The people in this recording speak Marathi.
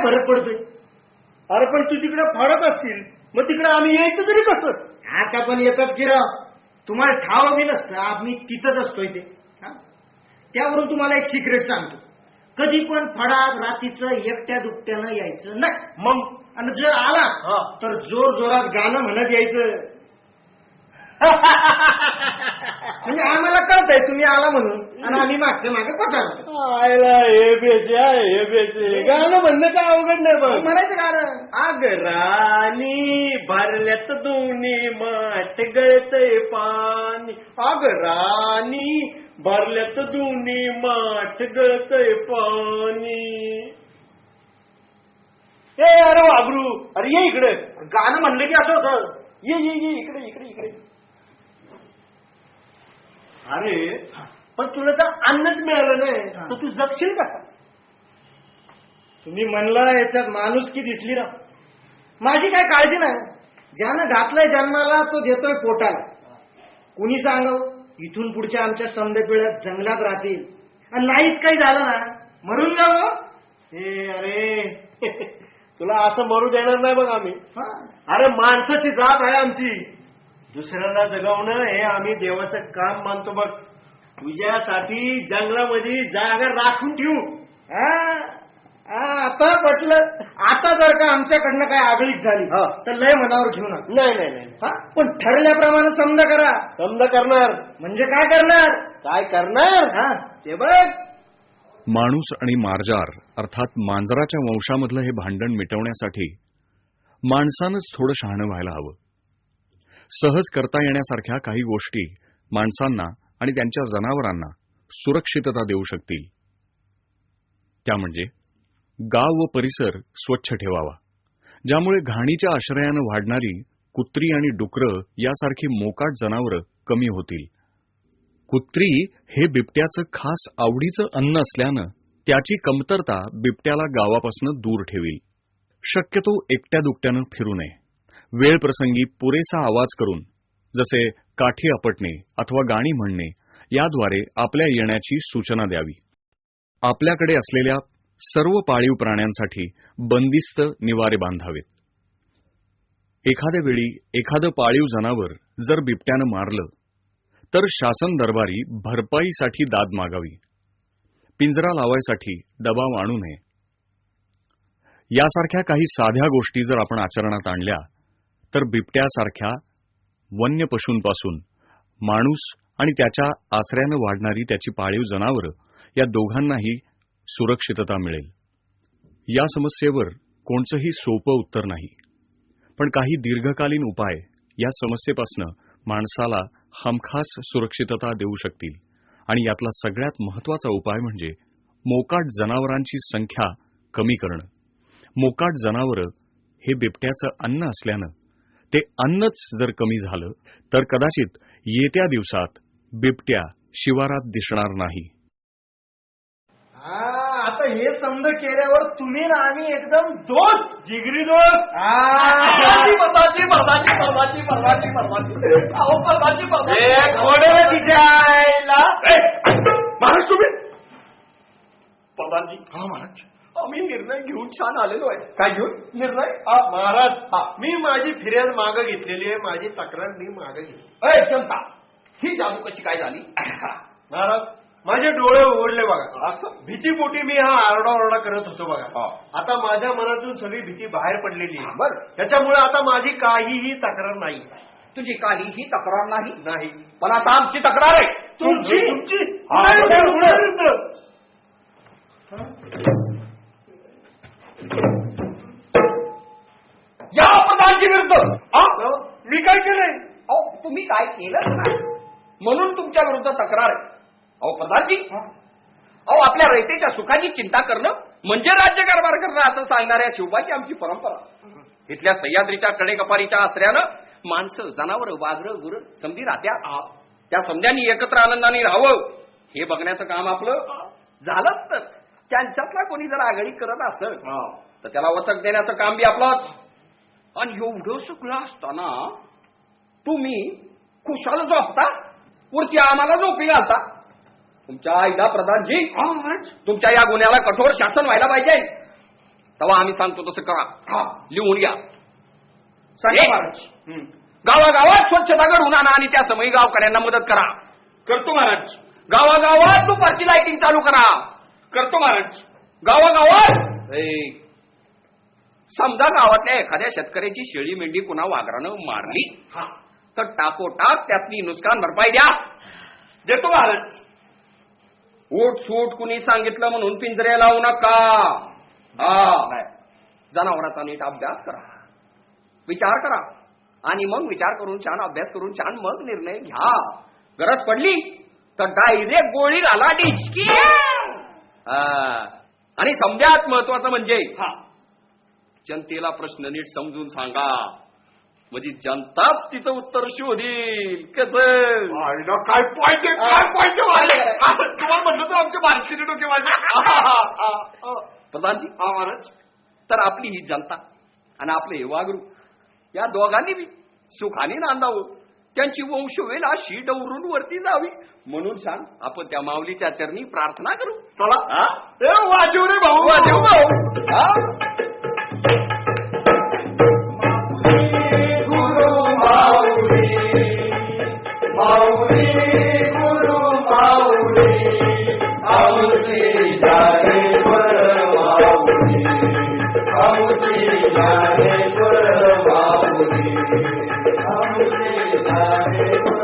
फरक पडतोय? अरे पण तू तिकडे फाडत असतील, मग तिकडे आम्ही यायचं तरी कसं? आता पण येतात की राव, तुम्हाला ठाव बी नसतं आम्ही तिथंच असतोय ते. त्यावरून तुम्हाला एक सिक्रेट सांगतो, कधी पण फडात रात्रीचं एकट्या दुकट्यानं यायचं नाही. मग आणि जर आला तर जोर जोरात गाणं म्हणत यायचं. म्हणजे आम्हाला कळतंय तुम्ही आला म्हणून, आणि आम्ही मागच्या मागे पसारतो. आयला हे बेचे गाणं म्हणणं काय अवघड नाही. बघ म्हणायचं गाणं, आग राणी भरल्यात दोन्ही माठ गळतय पाणी, आग राणी भरल्यात दोन्ही माठ गळतय पाणी. ए अरे वाबरू, अरे ये इकडे. गाणं म्हणलं की असं होतं. ये ये ये इकडे इकडे इकडे. अरे पण तुला तर अन्नच मिळालं नाही, तर तू जगशील कसा? तुम्ही म्हणला याच्यात माणूस की दिसली ना, माझी काय काळजी नाही. ज्यानं घातलंय जन्माला तो देतोय पोटाला. कुणी सांगाव इथून पुढच्या आमच्या समध्या पिढ्यात जंगलात राहतील, आणि नाहीच काही झालं ना मरून जावं. हे अरे तुला असं मरू देणार नाही बघ आम्ही. अरे माणसाची जात आहे आमची, दुसऱ्यांना जगवणं हे आम्ही देवाचं काम मानतो बघ. तुझ्यासाठी जंगलामध्ये जागा राखून ठेवू. आता पटलं. आता जर का आमच्याकडनं काय आगळीक झाली तर लय मनावर घेऊ नका. नाही नाही नाही, पण ठरल्याप्रमाणे समजा करा. समजा करणार म्हणजे काय करणार? काय करणार ते बघ. माणूस आणि मार्जार अर्थात मांजराच्या वंशामधलं हे भांडण मिटवण्यासाठी माणसानंच थोडं शहाणं व्हायला हवं. सहज करता येण्यासारख्या काही गोष्टी माणसांना आणि त्यांच्या जनावरांना सुरक्षितता देऊ शकतील. त्या म्हणजे गाव व परिसर स्वच्छ ठेवावा, ज्यामुळे घाणीच्या आश्रयानं वाढणारी कुत्री आणि डुकरं यासारखी मोकाट जनावरं कमी होतील. कुत्री हे बिबट्याचं खास आवडीचं अन्न असल्यानं त्याची कमतरता बिबट्याला गावापासून दूर ठेवील. शक्यतो एकट्या दुकट्यानं फिरू नये. वेळ प्रसंगी पुरेसा आवाज करून, जसे काठी आपटणे अथवा गाणी म्हणणे, याद्वारे आपल्या येण्याची सूचना द्यावी. आपल्याकडे असलेल्या सर्व पाळीव प्राण्यांसाठी बंदिस्त निवारे बांधावेत. एखाद्या वेळी एखादं पाळीव जनावर जर बिबट्यानं मारलं तर शासन दरबारी भरपाईसाठी दाद मागावी. पिंजरा लावायसाठी दबाव आणू नये. यासारख्या काही साध्या गोष्टी जर आपण आचरणात आणल्या तर बिबट्यासारख्या वन्य पशूंपासून माणूस आणि त्याच्या आसऱ्यानं वाढणारी त्याची पाळीव जनावरं या दोघांनाही सुरक्षितता मिळेल. या समस्येवर कोणचंही सोपं उत्तर नाही, पण काही दीर्घकालीन उपाय या समस्येपासून माणसाला हमखास सुरक्षितता देऊ शकतील. आणि यातला सगळ्यात महत्वाचा उपाय म्हणजे मोकाट जनावरांची संख्या कमी करणं. मोकाट जनावरं हे बिबट्याचं अन्न असल्यानं ते अन्नच जर कमी झालं तर कदाचित येत्या दिवसात बिबट्या शिवारात दिसणार नाही. आता हे समज केल्यावर तुम्ही ना आम्ही एकदम दोस्त, जिगरी दोस्त. महाराज तुम्ही प्रधानजी. महाराज आम्ही निर्णय घेऊन छान आलेलो आहे. काय घेऊन निर्णय? महाराज मी माझी फिर्याद मागं घेतलेली आहे, माझी तक्रार मी मागं घेतली. जनता ही जादू कशी काय झाली? महाराज माझे डोळे उघडले बघा. भीतीपोटी मी हा आरडाओरडा करत होतो बघा. आता माझ्या मनातून सगळी भीती बाहेर पडलेली आहे. बरं, त्याच्यामुळे आता माझी काहीही तक्रार नाही. तुझी काहीही तक्रार नाही? नाही. पण आता आमची तक्रार आहे. तुमची? या प्रधानजी विरुद्ध. मी काय केलंय? तुम्ही काय केलं नाही म्हणून तुमच्या विरुद्ध तक्रार आहे. प्रधानजी, आपल्या रयतेच्या सुखाची चिंता करणं म्हणजे राज्यकारभार करणं असं सांगणाऱ्या शिवबाची आमची परंपरा. इथल्या सह्याद्रीच्या कडेकपारीच्या आश्रयानं माणसं, जनावर, वाघरं, गुरं समधी राहत्या. त्या समध्यांनी एकत्र आनंदाने राहावं हे बघण्याचं काम आपलं. झालंच तर त्यांच्यातला कोणी जर आघाडी करत असेल तर त्याला वचक देण्याचं काम बी आपलंच. आणि एवढं सगळं असताना तुम्ही खुशाल झोपता, वरती आम्हाला झोपी घालता. तुमच्या आईला प्रधानजी, तुमच्या या गुन्ह्याला कठोर शासन व्हायला पाहिजे. तेव्हा आम्ही सांगतो तसं करा. लिहून घ्या. सांगा एक. महाराज. गावागावात स्वच्छता घडवून आणा आणि त्या समयी गावकऱ्यांना मदत करा. करतो महाराज. गावागावात दुपारची लाइटिंग चालू करा. करतो महाराज. गावागावात समजा गावातल्या एखाद्या शेतकऱ्याची शेळी मेंढी कुणा वाघरानं मारली तर टाकोटाक त्यातली नुकसान भरपाई द्या. देतो महाराज. ओट सूट कुणी सांगितलं म्हणून पिंजरे लावू नका. जनावरांचा नीट अभ्यास करा, विचार करा आणि मग विचार करून छान अभ्यास करून छान मग निर्णय घ्या. गरज पडली तर डायरेक्ट गोळी घाला डिचकी. आणि समजात महत्वाचं म्हणजे जनतेला प्रश्न नीट समजून सांगा म्हणजे जनताच तिचं उत्तर शोधील. कसं काय पॉइंट काय पॉइंट तुम्हाला म्हणलं तर आमच्या बारकीचे डोके माझे. प्रधानजी महाराज. तर आपली ही जनता आणि आपलं हे वागरू या दोघांनी बी सुखाने नांदावं, त्यांची वंशवेल अशी डवरून वरती जावी म्हणून सांग आपण त्या माऊलीच्या चरणी प्रार्थना करू. चला. वाजव रे भाऊ. वाजव भाऊ. Hare